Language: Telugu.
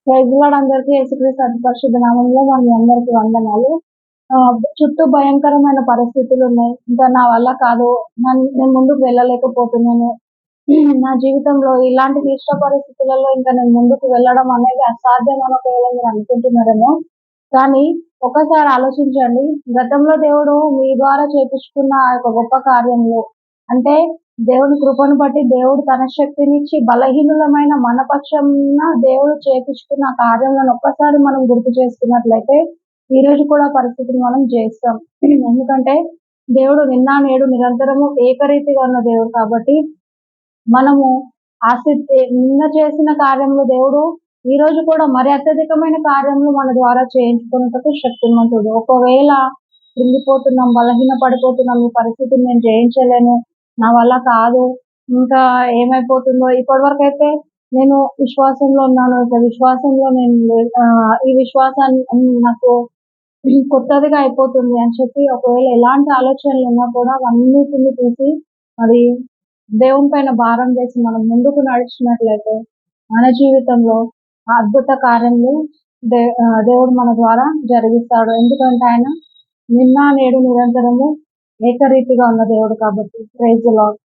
ప్రైజ్ లార్డ్ అందరికీ యేసుక్రీస్తు అతి పరిశుద్ధ నామంలో మీ అందరికీ వందనాలు. చుట్టూ భయంకరమైన పరిస్థితులున్నాయి. ఇంకా నా వల్ల కాదు. నేను ముందుకు వెళ్ళలేకపోతున్నాను. నా జీవితంలో ఇలాంటి క్లిష్ట పరిస్థితులలో ఇంకా నేను ముందుకు వెళ్ళడం అనేది అసాధ్యం అని ఒకవేళ మీరు అనుకుంటున్నారేమో. కానీ ఒక్కసారి ఆలోచించండి. గతంలో దేవుడు మీ ద్వారా చేపించుకున్న ఆ యొక్క గొప్ప కార్యములు అంటే దేవుని కృపను బట్టి దేవుడు తన శక్తినిచ్చి బలహీనులమైన మన పక్షాన దేవుడు చేపించుకున్న కార్యములను ఒక్కసారి మనం గుర్తు చేసుకున్నట్లయితే ఈ రోజు కూడా పరిస్థితిని మనం జయిస్తాం. ఎందుకంటే దేవుడు నిన్న నేడు నిరంతరము ఏకరీతిగా ఉన్న దేవుడు కాబట్టి మనము నిన్న చేసిన కార్యములు దేవుడు ఈ రోజు కూడా మరి అత్యధికమైన కార్యములు మన ద్వారా చేయించుకున్నటకు శక్తిమంతుడు. ఒకవేళ కృంగిపోతున్నాం, బలహీన పడిపోతున్నాం, ఈ పరిస్థితిని నేను జయించలేను, నా వల్ల కాదు, ఇంకా ఏమైపోతుందో, ఇప్పటివరకైతే నేను విశ్వాసంలో ఉన్నాను, ఇక విశ్వాసంలో నేను ఈ విశ్వాసాన్ని నాకు కొత్తదిగా అయిపోతుంది అని చెప్పి ఒకవేళ ఎలాంటి ఆలోచనలు ఉన్నా కూడా అవన్నిటిని తీసి అది దేవుని పైన భారం వేసి మనం ముందుకు నడిచినట్లయితే మన జీవితంలో అద్భుత కార్యములు దేవుడు మన ద్వారా జరిగిస్తాడు. ఎందుకంటే ఆయన నిన్న నేడు నిరంతరము ఏకరీతిగా ఉన్న దేవుడు కాబట్టి. Praise the lord.